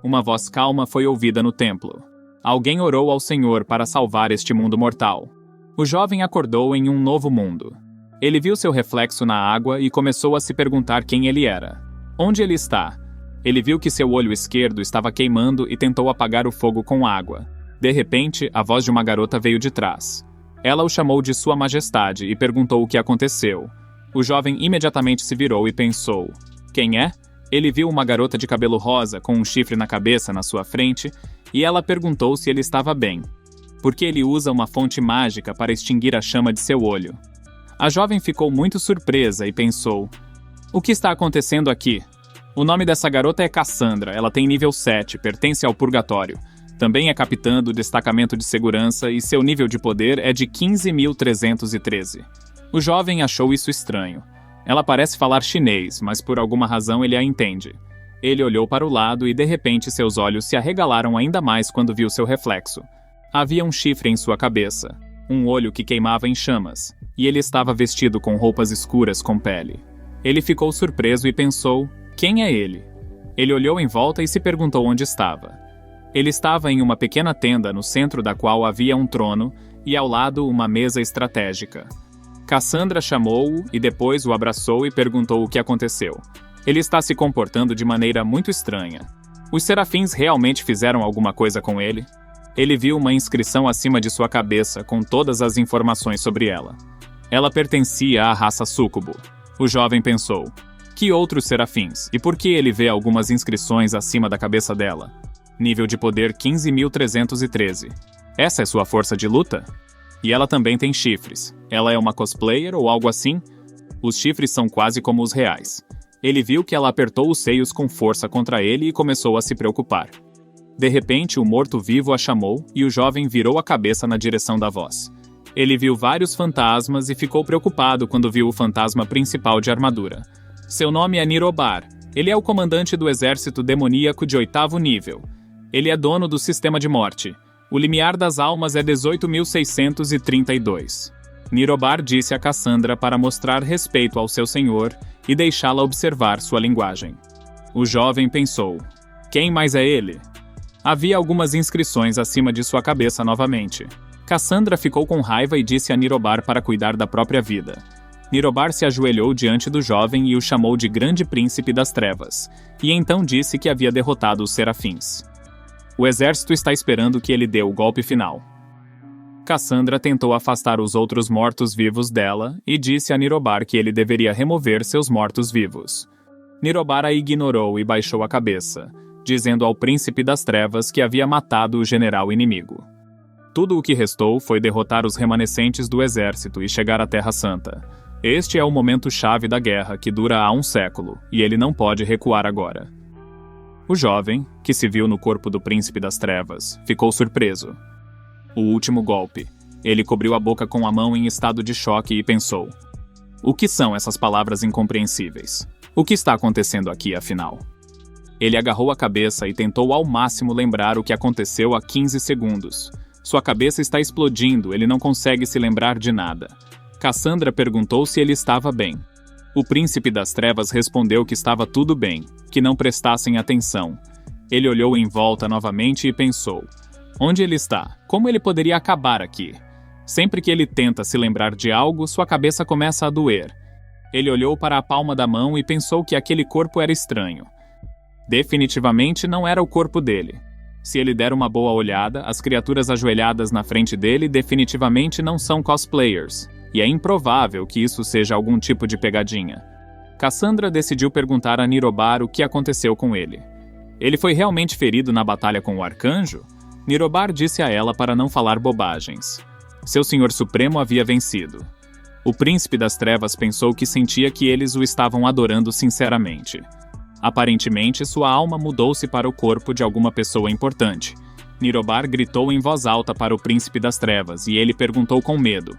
Uma voz calma foi ouvida no templo. Alguém orou ao Senhor para salvar este mundo mortal. O jovem acordou em um novo mundo. Ele viu seu reflexo na água e começou a se perguntar quem ele era. Onde ele está? Ele viu que seu olho esquerdo estava queimando e tentou apagar o fogo com água. De repente, a voz de uma garota veio de trás. Ela o chamou de Sua Majestade e perguntou o que aconteceu. O jovem imediatamente se virou e pensou: quem é? Ele viu uma garota de cabelo rosa com um chifre na cabeça na sua frente e ela perguntou se ele estava bem, porque ele usa uma fonte mágica para extinguir a chama de seu olho. A jovem ficou muito surpresa e pensou: o que está acontecendo aqui? O nome dessa garota é Cassandra, ela tem nível 7, pertence ao Purgatório. Também é capitã do destacamento de segurança e seu nível de poder é de 15.313. O jovem achou isso estranho. Ela parece falar chinês, mas por alguma razão ele a entende. Ele olhou para o lado e de repente seus olhos se arregalaram ainda mais quando viu seu reflexo. Havia um chifre em sua cabeça, um olho que queimava em chamas, e ele estava vestido com roupas escuras com pele. Ele ficou surpreso e pensou: quem é ele? Ele olhou em volta e se perguntou onde estava. Ele estava em uma pequena tenda no centro da qual havia um trono e ao lado uma mesa estratégica. Cassandra chamou-o e depois o abraçou e perguntou o que aconteceu. Ele está se comportando de maneira muito estranha. Os serafins realmente fizeram alguma coisa com ele? Ele viu uma inscrição acima de sua cabeça com todas as informações sobre ela. Ela pertencia à raça súcubo. O jovem pensou: que outros serafins? E por que ele vê algumas inscrições acima da cabeça dela? Nível de poder 15.313. Essa é sua força de luta? E ela também tem chifres. Ela é uma cosplayer ou algo assim? Os chifres são quase como os reais. Ele viu que ela apertou os seios com força contra ele e começou a se preocupar. De repente, o morto-vivo a chamou e o jovem virou a cabeça na direção da voz. Ele viu vários fantasmas e ficou preocupado quando viu o fantasma principal de armadura. Seu nome é Nirobar. Ele é o comandante do exército demoníaco de 8º nível. Ele é dono do sistema de morte. O limiar das almas é 18.632. Nirobar disse a Cassandra para mostrar respeito ao seu senhor e deixá-la observar sua linguagem. O jovem pensou: quem mais é ele? Havia algumas inscrições acima de sua cabeça novamente. Cassandra ficou com raiva e disse a Nirobar para cuidar da própria vida. Nirobar se ajoelhou diante do jovem e o chamou de Grande Príncipe das Trevas, e então disse que havia derrotado os serafins. O exército está esperando que ele dê o golpe final. Cassandra tentou afastar os outros mortos-vivos dela e disse a Nirobar que ele deveria remover seus mortos-vivos. Nirobar a ignorou e baixou a cabeça, dizendo ao Príncipe das Trevas que havia matado o general inimigo. Tudo o que restou foi derrotar os remanescentes do exército e chegar à Terra Santa. Este é o momento-chave da guerra, que dura há um século, e ele não pode recuar agora. O jovem, que se viu no corpo do Príncipe das Trevas, ficou surpreso. O último golpe. Ele cobriu a boca com a mão em estado de choque e pensou: o que são essas palavras incompreensíveis? O que está acontecendo aqui, afinal? Ele agarrou a cabeça e tentou ao máximo lembrar o que aconteceu há 15 segundos. Sua cabeça está explodindo, ele não consegue se lembrar de nada. Cassandra perguntou se ele estava bem. O Príncipe das Trevas respondeu que estava tudo bem, que não prestassem atenção. Ele olhou em volta novamente e pensou: onde ele está? Como ele poderia acabar aqui? Sempre que ele tenta se lembrar de algo, sua cabeça começa a doer. Ele olhou para a palma da mão e pensou que aquele corpo era estranho. Definitivamente não era o corpo dele. Se ele der uma boa olhada, as criaturas ajoelhadas na frente dele definitivamente não são cosplayers, e é improvável que isso seja algum tipo de pegadinha. Cassandra decidiu perguntar a Nirobar o que aconteceu com ele. Ele foi realmente ferido na batalha com o arcanjo? Nirobar disse a ela para não falar bobagens. Seu Senhor Supremo havia vencido. O Príncipe das Trevas pensou que sentia que eles o estavam adorando sinceramente. Aparentemente, sua alma mudou-se para o corpo de alguma pessoa importante. Nirobar gritou em voz alta para o Príncipe das Trevas e ele perguntou com medo: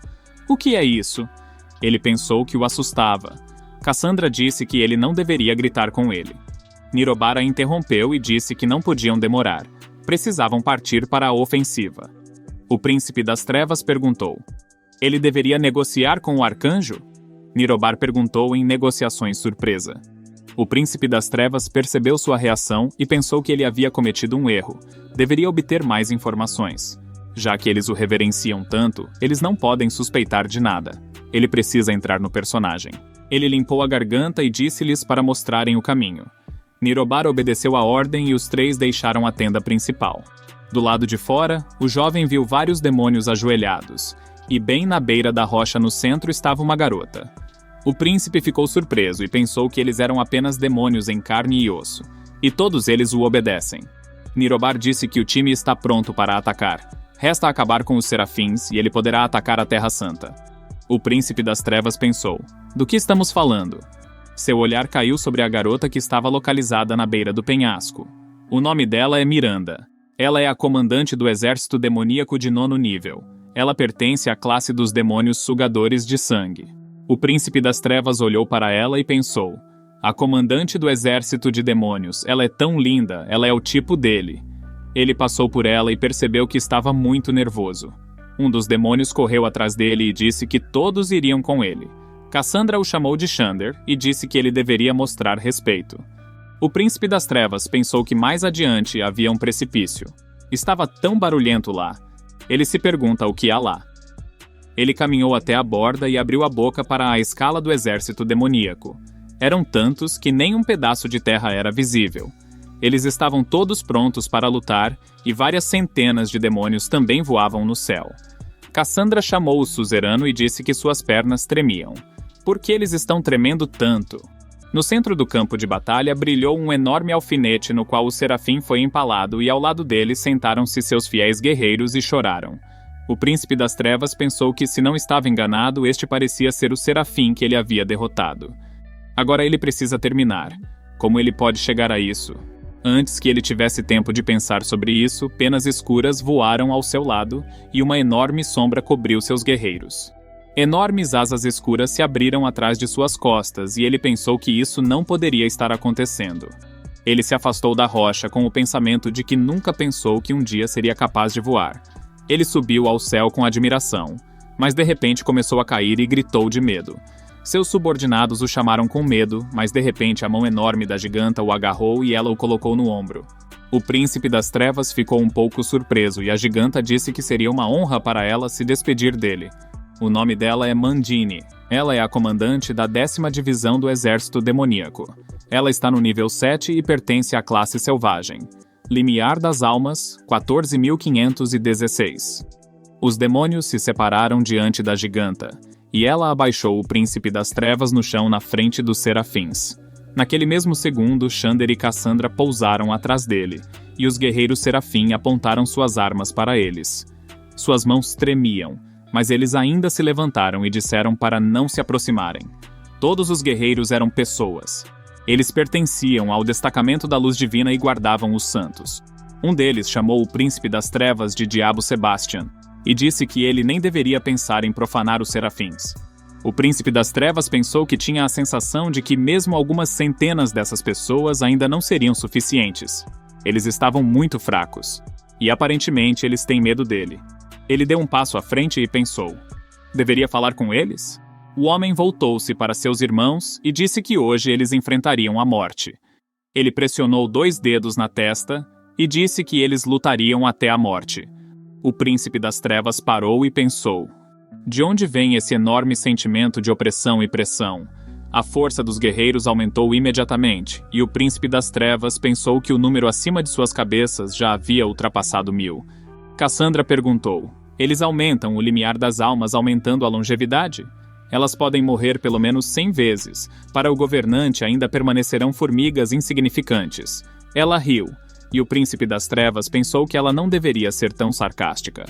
o que é isso? Ele pensou que o assustava. Cassandra disse que ele não deveria gritar com ele. Nirobar a interrompeu e disse que não podiam demorar. Precisavam partir para a ofensiva. O Príncipe das Trevas perguntou: ele deveria negociar com o arcanjo? Nirobar perguntou em negociações surpresa. O príncipe das trevas percebeu sua reação e pensou que ele havia cometido um erro. Deveria obter mais informações. Já que eles o reverenciam tanto, eles não podem suspeitar de nada. Ele precisa entrar no personagem. Ele limpou a garganta e disse-lhes para mostrarem o caminho. Nirobar obedeceu a ordem e os três deixaram a tenda principal. Do lado de fora, o jovem viu vários demônios ajoelhados, e bem na beira da rocha no centro estava uma garota. O príncipe ficou surpreso e pensou que eles eram apenas demônios em carne e osso, e todos eles o obedecem. Nirobar disse que o time está pronto para atacar. Resta acabar com os serafins e ele poderá atacar a Terra Santa. O príncipe das trevas pensou: do que estamos falando? Seu olhar caiu sobre a garota que estava localizada na beira do penhasco. O nome dela é Miranda. Ela é a comandante do exército demoníaco de 9º nível. Ela pertence à classe dos demônios sugadores de sangue. O príncipe das trevas olhou para ela e pensou: a comandante do exército de demônios, ela é tão linda, ela é o tipo dele. Ele passou por ela e percebeu que estava muito nervoso. Um dos demônios correu atrás dele e disse que todos iriam com ele. Cassandra o chamou de Xander e disse que ele deveria mostrar respeito. O príncipe das trevas pensou que mais adiante havia um precipício. Estava tão barulhento lá. Ele se pergunta o que há lá. Ele caminhou até a borda e abriu a boca para a escala do exército demoníaco. Eram tantos que nem um pedaço de terra era visível. Eles estavam todos prontos para lutar e várias centenas de demônios também voavam no céu. Cassandra chamou o suzerano e disse que suas pernas tremiam. Por que eles estão tremendo tanto? No centro do campo de batalha brilhou um enorme alfinete no qual o serafim foi empalado e ao lado dele sentaram-se seus fiéis guerreiros e choraram. O príncipe das trevas pensou que, se não estava enganado, este parecia ser o serafim que ele havia derrotado. Agora ele precisa terminar. Como ele pode chegar a isso? Antes que ele tivesse tempo de pensar sobre isso, penas escuras voaram ao seu lado e uma enorme sombra cobriu seus guerreiros. Enormes asas escuras se abriram atrás de suas costas e ele pensou que isso não poderia estar acontecendo. Ele se afastou da rocha com o pensamento de que nunca pensou que um dia seria capaz de voar. Ele subiu ao céu com admiração, mas de repente começou a cair e gritou de medo. Seus subordinados o chamaram com medo, mas de repente a mão enorme da giganta o agarrou e ela o colocou no ombro. O príncipe das trevas ficou um pouco surpreso e a giganta disse que seria uma honra para ela se despedir dele. O nome dela é Mandine. Ela é a comandante da 10ª divisão do exército demoníaco. Ela está no nível 7 e pertence à classe selvagem. Limiar das almas, 14.516. Os demônios se separaram diante da giganta, e ela abaixou o príncipe das trevas no chão na frente dos serafins. Naquele mesmo segundo, Xander e Cassandra pousaram atrás dele, e os guerreiros serafim apontaram suas armas para eles. Suas mãos tremiam, mas eles ainda se levantaram e disseram para não se aproximarem. Todos os guerreiros eram pessoas. Eles pertenciam ao destacamento da luz divina e guardavam os santos. Um deles chamou o príncipe das trevas de Diabo Sebastian, e disse que ele nem deveria pensar em profanar os serafins. O príncipe das trevas pensou que tinha a sensação de que mesmo algumas centenas dessas pessoas ainda não seriam suficientes. Eles estavam muito fracos, e aparentemente eles têm medo dele. Ele deu um passo à frente e pensou: deveria falar com eles? O homem voltou-se para seus irmãos e disse que hoje eles enfrentariam a morte. Ele pressionou 2 dedos na testa e disse que eles lutariam até a morte. O príncipe das trevas parou e pensou: de onde vem esse enorme sentimento de opressão e pressão? A força dos guerreiros aumentou imediatamente, e o príncipe das trevas pensou que o número acima de suas cabeças já havia ultrapassado 1000. Cassandra perguntou: eles aumentam o limiar das almas aumentando a longevidade? Elas podem morrer pelo menos 100 vezes. Para o governante ainda permanecerão formigas insignificantes. Ela riu. E o príncipe das trevas pensou que ela não deveria ser tão sarcástica.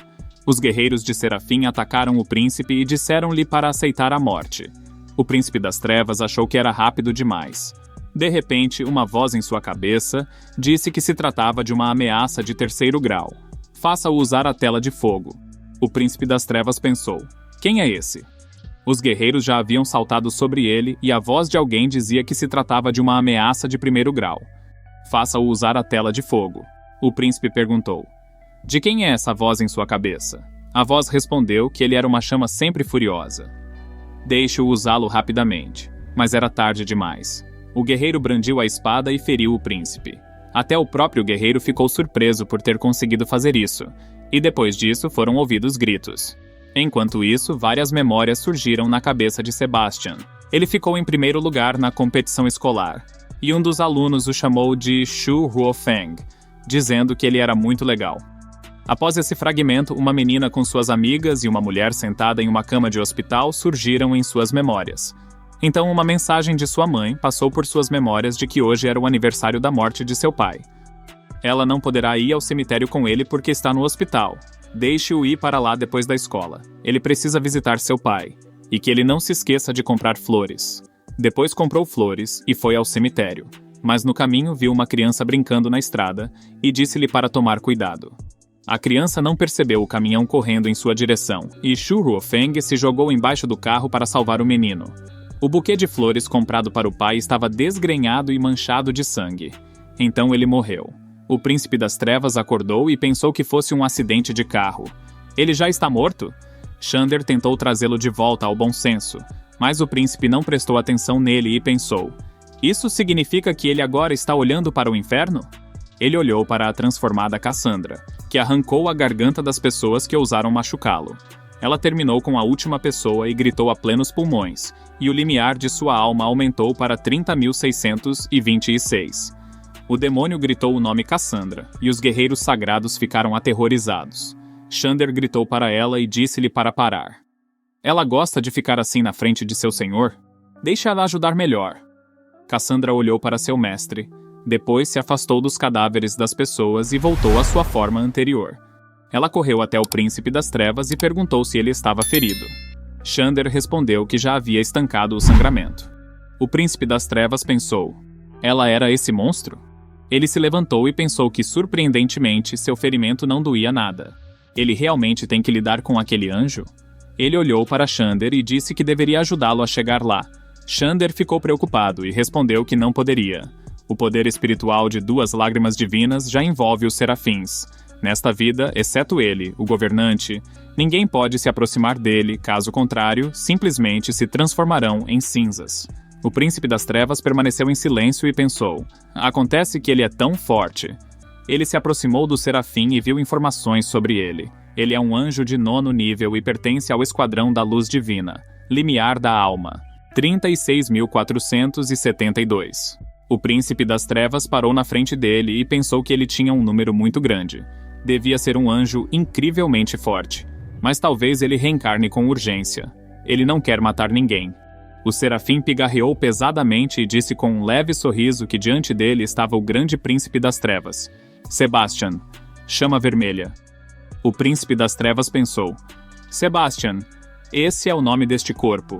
Os guerreiros de Serafim atacaram o príncipe e disseram-lhe para aceitar a morte. O príncipe das trevas achou que era rápido demais. De repente, uma voz em sua cabeça disse que se tratava de uma ameaça de 3º grau. Faça-o usar a tela de fogo. O príncipe das trevas pensou: quem é esse? Os guerreiros já haviam saltado sobre ele e a voz de alguém dizia que se tratava de uma ameaça de 1º grau. Faça-o usar a tela de fogo. O príncipe perguntou: de quem é essa voz em sua cabeça? A voz respondeu que ele era uma chama sempre furiosa. Deixe-o usá-lo rapidamente. Mas era tarde demais. O guerreiro brandiu a espada e feriu o príncipe. Até o próprio guerreiro ficou surpreso por ter conseguido fazer isso, e depois disso foram ouvidos gritos. Enquanto isso, várias memórias surgiram na cabeça de Sebastian. Ele ficou em primeiro lugar na competição escolar, e um dos alunos o chamou de Shu Ruofeng, dizendo que ele era muito legal. Após esse fragmento, uma menina com suas amigas e uma mulher sentada em uma cama de hospital surgiram em suas memórias. Então uma mensagem de sua mãe passou por suas memórias de que hoje era o aniversário da morte de seu pai. Ela não poderá ir ao cemitério com ele porque está no hospital. Deixe-o ir para lá depois da escola. Ele precisa visitar seu pai. E que ele não se esqueça de comprar flores. Depois comprou flores e foi ao cemitério. Mas no caminho viu uma criança brincando na estrada e disse-lhe para tomar cuidado. A criança não percebeu o caminhão correndo em sua direção e Shu Ruofeng se jogou embaixo do carro para salvar o menino. O buquê de flores comprado para o pai estava desgrenhado e manchado de sangue. Então ele morreu. O príncipe das trevas acordou e pensou que fosse um acidente de carro. Ele já está morto? Xander tentou trazê-lo de volta ao bom senso, mas o príncipe não prestou atenção nele e pensou: isso significa que ele agora está olhando para o inferno? Ele olhou para a transformada Cassandra, que arrancou a garganta das pessoas que ousaram machucá-lo. Ela terminou com a última pessoa e gritou a plenos pulmões, e o limiar de sua alma aumentou para 30.626. O demônio gritou o nome Cassandra, e os guerreiros sagrados ficaram aterrorizados. Xander gritou para ela e disse-lhe para parar. Ela gosta de ficar assim na frente de seu senhor? Deixe ela ajudar melhor. Cassandra olhou para seu mestre, depois se afastou dos cadáveres das pessoas e voltou à sua forma anterior. Ela correu até o príncipe das trevas e perguntou se ele estava ferido. Xander respondeu que já havia estancado o sangramento. O príncipe das trevas pensou: ela era esse monstro? Ele se levantou e pensou que, surpreendentemente, seu ferimento não doía nada. Ele realmente tem que lidar com aquele anjo? Ele olhou para Xander e disse que deveria ajudá-lo a chegar lá. Xander ficou preocupado e respondeu que não poderia. O poder espiritual de 2 lágrimas divinas já envolve os serafins. Nesta vida, exceto ele, o governante, ninguém pode se aproximar dele, caso contrário, simplesmente se transformarão em cinzas. O príncipe das trevas permaneceu em silêncio e pensou: acontece que ele é tão forte. Ele se aproximou do serafim e viu informações sobre ele. Ele é um anjo de 9º nível e pertence ao esquadrão da luz divina, limiar da alma, 36.472. O príncipe das trevas parou na frente dele e pensou que ele tinha um número muito grande. Devia ser um anjo incrivelmente forte, mas talvez ele reencarne com urgência. Ele não quer matar ninguém. O serafim pigarreou pesadamente e disse com um leve sorriso que diante dele estava o grande príncipe das trevas. Sebastian, chama vermelha. O príncipe das trevas pensou: Sebastian, esse é o nome deste corpo.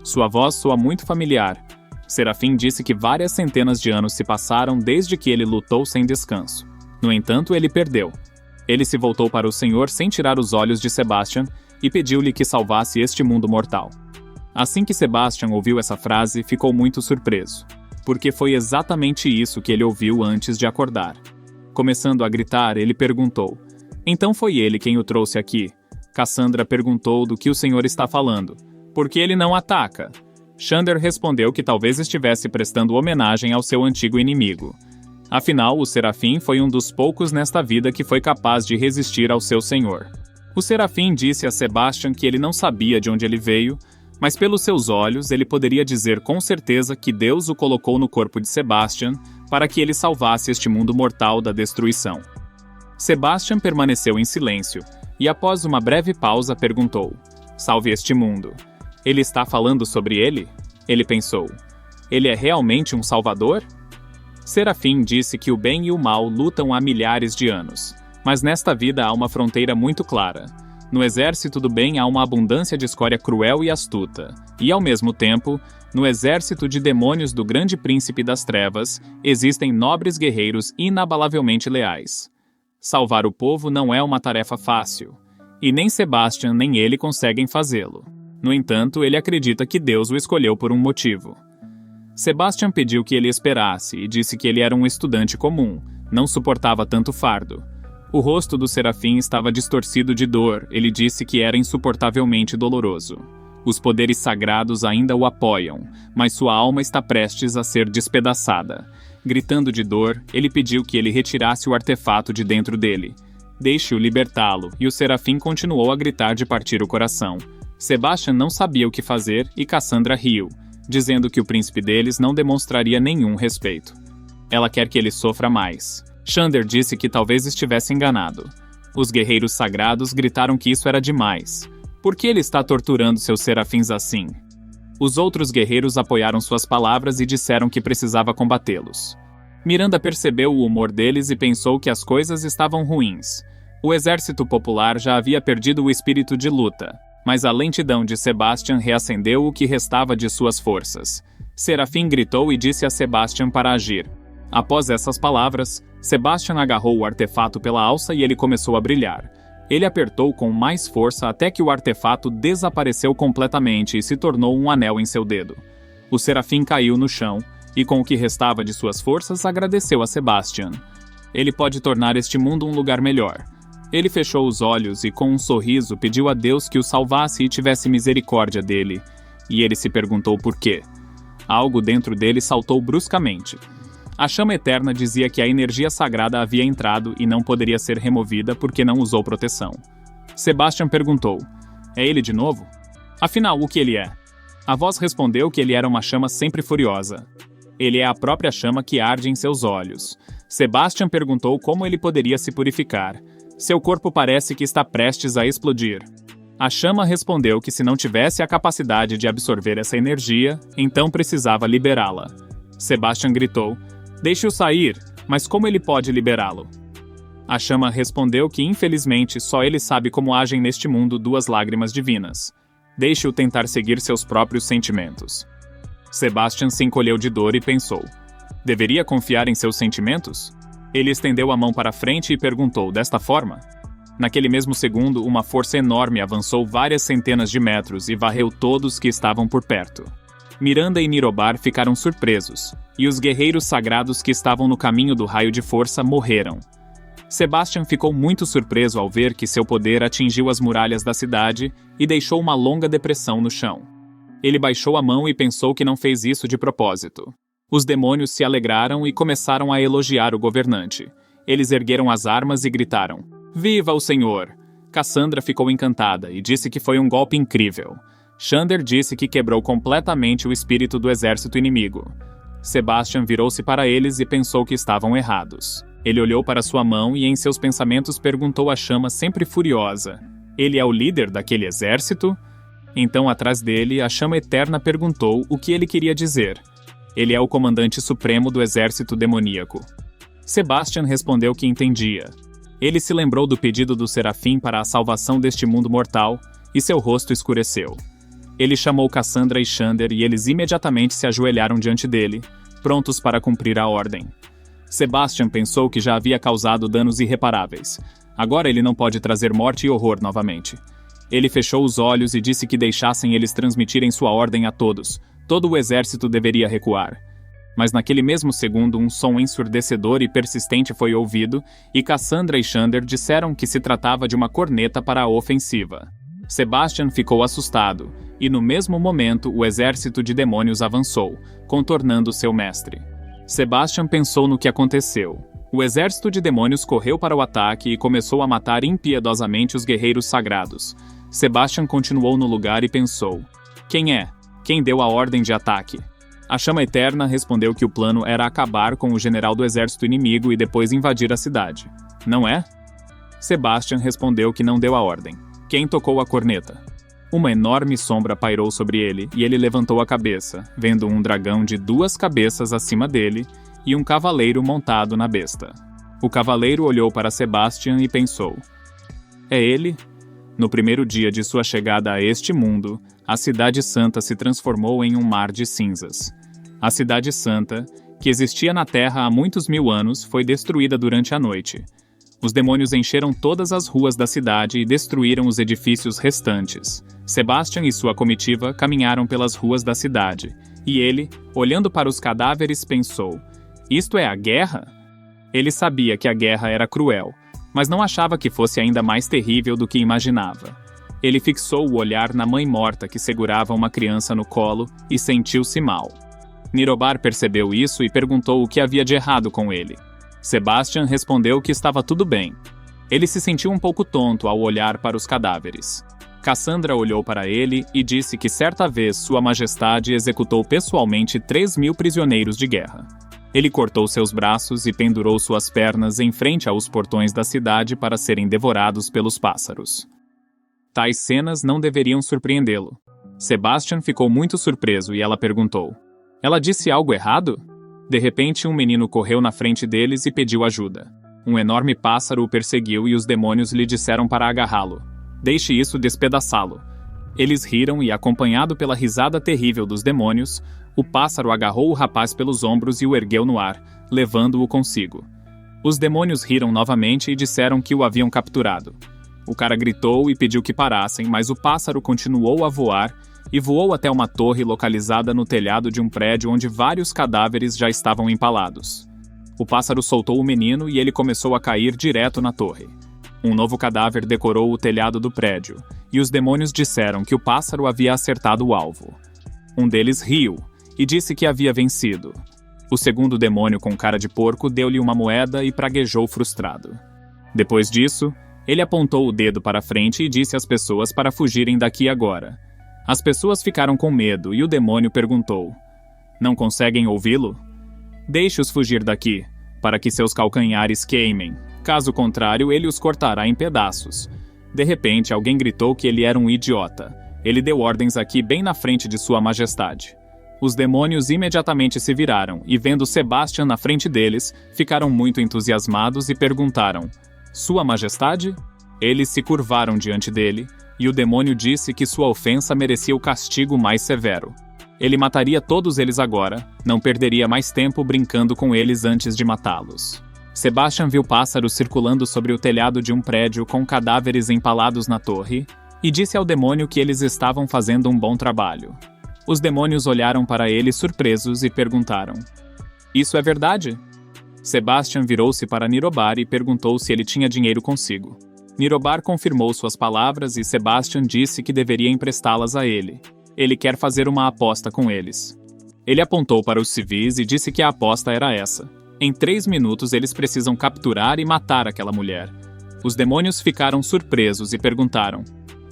Sua voz soa muito familiar. Serafim disse que várias centenas de anos se passaram desde que ele lutou sem descanso. No entanto, ele perdeu. Ele se voltou para o Senhor sem tirar os olhos de Sebastian e pediu-lhe que salvasse este mundo mortal. Assim que Sebastian ouviu essa frase, ficou muito surpreso, porque foi exatamente isso que ele ouviu antes de acordar. Começando a gritar, ele perguntou: então foi ele quem o trouxe aqui? Cassandra perguntou do que o Senhor está falando. Por que ele não ataca? Xander respondeu que talvez estivesse prestando homenagem ao seu antigo inimigo. Afinal, o serafim foi um dos poucos nesta vida que foi capaz de resistir ao seu senhor. O serafim disse a Sebastian que ele não sabia de onde ele veio, mas pelos seus olhos ele poderia dizer com certeza que Deus o colocou no corpo de Sebastian para que ele salvasse este mundo mortal da destruição. Sebastian permaneceu em silêncio e após uma breve pausa perguntou: salve este mundo. Ele está falando sobre ele? Ele pensou: ele é realmente um salvador? Serafim disse que o bem e o mal lutam há milhares de anos, mas nesta vida há uma fronteira muito clara. No exército do bem há uma abundância de escória cruel e astuta, e ao mesmo tempo, no exército de demônios do grande príncipe das trevas, existem nobres guerreiros inabalavelmente leais. Salvar o povo não é uma tarefa fácil, e nem Sebastian nem ele conseguem fazê-lo. No entanto, ele acredita que Deus o escolheu por um motivo. Sebastian pediu que ele esperasse e disse que ele era um estudante comum, não suportava tanto fardo. O rosto do serafim estava distorcido de dor, ele disse que era insuportavelmente doloroso. Os poderes sagrados ainda o apoiam, mas sua alma está prestes a ser despedaçada. Gritando de dor, ele pediu que ele retirasse o artefato de dentro dele. Deixe-o libertá-lo, e o serafim continuou a gritar de partir o coração. Sebastian não sabia o que fazer e Cassandra riu, dizendo que o príncipe deles não demonstraria nenhum respeito. Ela quer que ele sofra mais. Xander disse que talvez estivesse enganado. Os guerreiros sagrados gritaram que isso era demais. Por que ele está torturando seus serafins assim? Os outros guerreiros apoiaram suas palavras e disseram que precisava combatê-los. Miranda percebeu o humor deles e pensou que as coisas estavam ruins. O exército popular já havia perdido o espírito de luta, mas a lentidão de Sebastian reacendeu o que restava de suas forças. Serafim gritou e disse a Sebastian para agir. Após essas palavras, Sebastian agarrou o artefato pela alça e ele começou a brilhar. Ele apertou com mais força até que o artefato desapareceu completamente e se tornou um anel em seu dedo. O serafim caiu no chão e, com o que restava de suas forças, agradeceu a Sebastian. Ele pode tornar este mundo um lugar melhor. Ele fechou os olhos e, com um sorriso, pediu a Deus que o salvasse e tivesse misericórdia dele. E ele se perguntou por quê. Algo dentro dele saltou bruscamente. A chama eterna dizia que a energia sagrada havia entrado e não poderia ser removida porque não usou proteção. Sebastian perguntou: é ele de novo? Afinal, o que ele é? A voz respondeu que ele era uma chama sempre furiosa. Ele é a própria chama que arde em seus olhos. Sebastian perguntou como ele poderia se purificar. Seu corpo parece que está prestes a explodir. A chama respondeu que se não tivesse a capacidade de absorver essa energia, então precisava liberá-la. Sebastian gritou: deixe-o sair, mas como ele pode liberá-lo? A chama respondeu que infelizmente só ele sabe como agem neste mundo duas lágrimas divinas. Deixe-o tentar seguir seus próprios sentimentos. Sebastian se encolheu de dor e pensou: deveria confiar em seus sentimentos? Ele estendeu a mão para frente e perguntou desta forma. Naquele mesmo segundo, uma força enorme avançou várias centenas de metros e varreu todos que estavam por perto. Miranda e Nirobar ficaram surpresos, e os guerreiros sagrados que estavam no caminho do raio de força morreram. Sebastian ficou muito surpreso ao ver que seu poder atingiu as muralhas da cidade e deixou uma longa depressão no chão. Ele baixou a mão e pensou que não fez isso de propósito. Os demônios se alegraram e começaram a elogiar o governante. Eles ergueram as armas e gritaram: viva o Senhor! Cassandra ficou encantada e disse que foi um golpe incrível. Xander disse que quebrou completamente o espírito do exército inimigo. Sebastian virou-se para eles e pensou que estavam errados. Ele olhou para sua mão e em seus pensamentos perguntou à chama sempre furiosa: ele é o líder daquele exército? Então, atrás dele, a chama eterna perguntou o que ele queria dizer. Ele é o comandante supremo do exército demoníaco. Sebastian respondeu que entendia. Ele se lembrou do pedido do serafim para a salvação deste mundo mortal e seu rosto escureceu. Ele chamou Cassandra e Xander e eles imediatamente se ajoelharam diante dele, prontos para cumprir a ordem. Sebastian pensou que já havia causado danos irreparáveis. Agora ele não pode trazer morte e horror novamente. Ele fechou os olhos e disse que deixassem eles transmitirem sua ordem a todos. Todo o exército deveria recuar. Mas naquele mesmo segundo, um som ensurdecedor e persistente foi ouvido, e Cassandra e Xander disseram que se tratava de uma corneta para a ofensiva. Sebastian ficou assustado, e no mesmo momento o exército de demônios avançou, contornando seu mestre. Sebastian pensou no que aconteceu. O exército de demônios correu para o ataque e começou a matar impiedosamente os guerreiros sagrados. Sebastian continuou no lugar e pensou: quem é? Quem deu a ordem de ataque? A chama eterna respondeu que o plano era acabar com o general do exército inimigo e depois invadir a cidade. Não é? Sebastian respondeu que não deu a ordem. Quem tocou a corneta? Uma enorme sombra pairou sobre ele e ele levantou a cabeça, vendo um dragão de 2 cabeças acima dele e um cavaleiro montado na besta. O cavaleiro olhou para Sebastian e pensou: é ele? No primeiro dia de sua chegada a este mundo, a Cidade Santa se transformou em um mar de cinzas. A Cidade Santa, que existia na Terra há muitos 1000 anos, foi destruída durante a noite. Os demônios encheram todas as ruas da cidade e destruíram os edifícios restantes. Sebastian e sua comitiva caminharam pelas ruas da cidade, e ele, olhando para os cadáveres, pensou: isto é a guerra? Ele sabia que a guerra era cruel, mas não achava que fosse ainda mais terrível do que imaginava. Ele fixou o olhar na mãe morta que segurava uma criança no colo e sentiu-se mal. Nirobar percebeu isso e perguntou o que havia de errado com ele. Sebastian respondeu que estava tudo bem. Ele se sentiu um pouco tonto ao olhar para os cadáveres. Cassandra olhou para ele e disse que certa vez Sua Majestade executou pessoalmente 3.000 prisioneiros de guerra. Ele cortou seus braços e pendurou suas pernas em frente aos portões da cidade para serem devorados pelos pássaros. Tais cenas não deveriam surpreendê-lo. Sebastian ficou muito surpreso e ela perguntou: "Ela disse algo errado?" De repente, um menino correu na frente deles e pediu ajuda. Um enorme pássaro o perseguiu e os demônios lhe disseram para agarrá-lo. "Deixe isso despedaçá-lo." Eles riram e, acompanhado pela risada terrível dos demônios, o pássaro agarrou o rapaz pelos ombros e o ergueu no ar, levando-o consigo. Os demônios riram novamente e disseram que o haviam capturado. O cara gritou e pediu que parassem, mas o pássaro continuou a voar e voou até uma torre localizada no telhado de um prédio onde vários cadáveres já estavam empalados. O pássaro soltou o menino e ele começou a cair direto na torre. Um novo cadáver decorou o telhado do prédio, e os demônios disseram que o pássaro havia acertado o alvo. Um deles riu e disse que havia vencido. O segundo demônio com cara de porco deu-lhe uma moeda e praguejou frustrado. Depois disso, ele apontou o dedo para frente e disse às pessoas para fugirem daqui agora. As pessoas ficaram com medo e o demônio perguntou: "Não conseguem ouvi-lo? Deixe-os fugir daqui, para que seus calcanhares queimem. Caso contrário, ele os cortará em pedaços." De repente, alguém gritou que ele era um idiota. Ele deu ordens aqui bem na frente de Sua Majestade. Os demônios imediatamente se viraram e, vendo Sebastian na frente deles, ficaram muito entusiasmados e perguntaram: "Sua Majestade?" Eles se curvaram diante dele, e o demônio disse que sua ofensa merecia o castigo mais severo. Ele mataria todos eles agora, não perderia mais tempo brincando com eles antes de matá-los. Sebastian viu pássaros circulando sobre o telhado de um prédio com cadáveres empalados na torre e disse ao demônio que eles estavam fazendo um bom trabalho. Os demônios olharam para ele surpresos e perguntaram: "Isso é verdade?" Sebastian virou-se para Nirobar e perguntou se ele tinha dinheiro consigo. Nirobar confirmou suas palavras e Sebastian disse que deveria emprestá-las a ele. Ele quer fazer uma aposta com eles. Ele apontou para os civis e disse que a aposta era essa. Em 3 minutos eles precisam capturar e matar aquela mulher. Os demônios ficaram surpresos e perguntaram: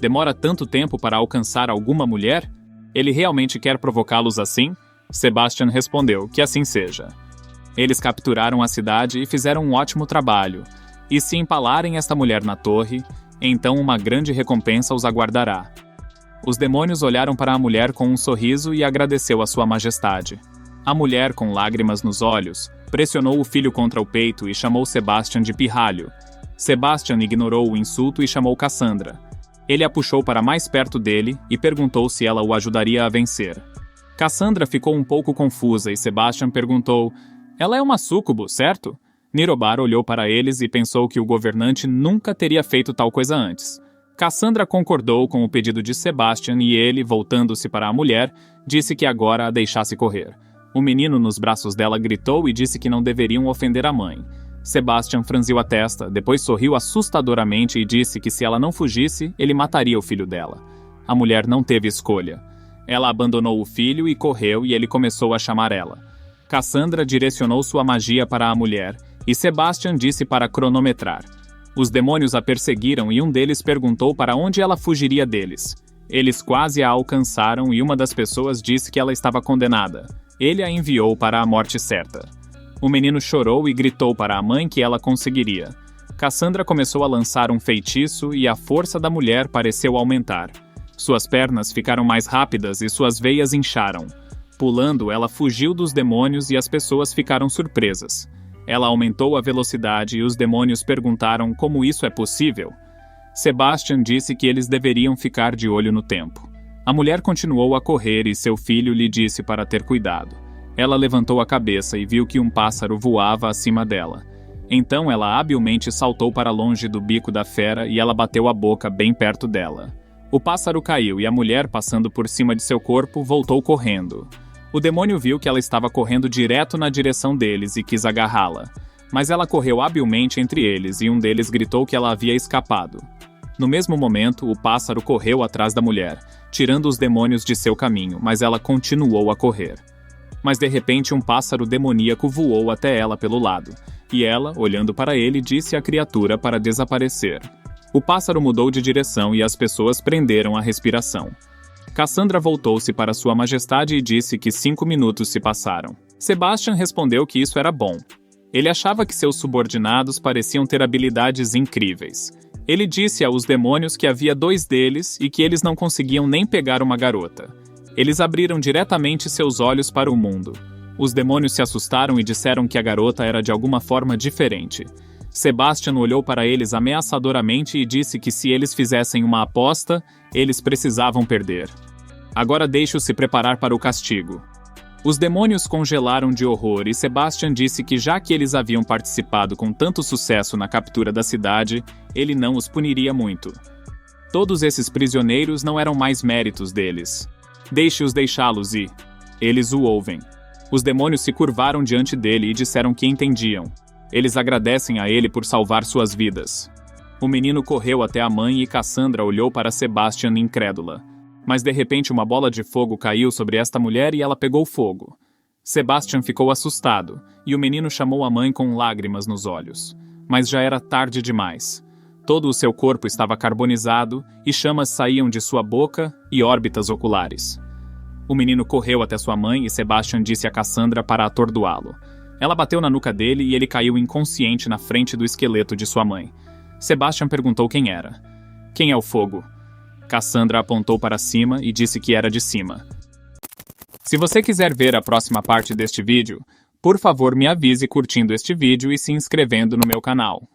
"Demora tanto tempo para alcançar alguma mulher? Ele realmente quer provocá-los assim?" Sebastian respondeu que assim seja. Eles capturaram a cidade e fizeram um ótimo trabalho. E se empalarem esta mulher na torre, então uma grande recompensa os aguardará. Os demônios olharam para a mulher com um sorriso e agradeceu a Sua Majestade. A mulher, com lágrimas nos olhos, pressionou o filho contra o peito e chamou Sebastian de pirralho. Sebastian ignorou o insulto e chamou Cassandra. Ele a puxou para mais perto dele e perguntou se ela o ajudaria a vencer. Cassandra ficou um pouco confusa e Sebastian perguntou: "Ela é uma súcubo, certo?" Nirobar olhou para eles e pensou que o governante nunca teria feito tal coisa antes. Cassandra concordou com o pedido de Sebastian e ele, voltando-se para a mulher, disse que agora a deixasse correr. O menino nos braços dela gritou e disse que não deveriam ofender a mãe. Sebastian franziu a testa, depois sorriu assustadoramente e disse que se ela não fugisse, ele mataria o filho dela. A mulher não teve escolha. Ela abandonou o filho e correu e ele começou a chamar ela. Cassandra direcionou sua magia para a mulher e Sebastian disse para cronometrar. Os demônios a perseguiram e um deles perguntou para onde ela fugiria deles. Eles quase a alcançaram e uma das pessoas disse que ela estava condenada. Ele a enviou para a morte certa. O menino chorou e gritou para a mãe que ela conseguiria. Cassandra começou a lançar um feitiço e a força da mulher pareceu aumentar. Suas pernas ficaram mais rápidas e suas veias incharam. Pulando, ela fugiu dos demônios e as pessoas ficaram surpresas. Ela aumentou a velocidade e os demônios perguntaram como isso é possível. Sebastian disse que eles deveriam ficar de olho no tempo. A mulher continuou a correr e seu filho lhe disse para ter cuidado. Ela levantou a cabeça e viu que um pássaro voava acima dela. Então ela habilmente saltou para longe do bico da fera e ela bateu a boca bem perto dela. O pássaro caiu e a mulher, passando por cima de seu corpo, voltou correndo. O demônio viu que ela estava correndo direto na direção deles e quis agarrá-la. Mas ela correu habilmente entre eles e um deles gritou que ela havia escapado. No mesmo momento, o pássaro correu atrás da mulher, tirando os demônios de seu caminho, mas ela continuou a correr. Mas de repente um pássaro demoníaco voou até ela pelo lado, e ela, olhando para ele, disse à criatura para desaparecer. O pássaro mudou de direção e as pessoas prenderam a respiração. Cassandra voltou-se para Sua Majestade e disse que 5 minutos se passaram. Sebastian respondeu que isso era bom. Ele achava que seus subordinados pareciam ter habilidades incríveis. Ele disse aos demônios que havia 2 deles e que eles não conseguiam nem pegar uma garota. Eles abriram diretamente seus olhos para o mundo. Os demônios se assustaram e disseram que a garota era de alguma forma diferente. Sebastian olhou para eles ameaçadoramente e disse que se eles fizessem uma aposta, eles precisavam perder. Agora deixe-os se preparar para o castigo. Os demônios congelaram de horror e Sebastian disse que já que eles haviam participado com tanto sucesso na captura da cidade, ele não os puniria muito. Todos esses prisioneiros não eram mais méritos deles. Deixe-os deixá-los e... Eles o ouvem. Os demônios se curvaram diante dele e disseram que entendiam. Eles agradecem a ele por salvar suas vidas. O menino correu até a mãe e Cassandra olhou para Sebastian incrédula. Mas de repente uma bola de fogo caiu sobre esta mulher e ela pegou fogo. Sebastian ficou assustado, e o menino chamou a mãe com lágrimas nos olhos. Mas já era tarde demais. Todo o seu corpo estava carbonizado e chamas saíam de sua boca e órbitas oculares. O menino correu até sua mãe e Sebastian disse a Cassandra para atordoá-lo. Ela bateu na nuca dele e ele caiu inconsciente na frente do esqueleto de sua mãe. Sebastian perguntou quem era. Quem é o fogo? Cassandra apontou para cima e disse que era de cima. Se você quiser ver a próxima parte deste vídeo, por favor me avise curtindo este vídeo e se inscrevendo no meu canal.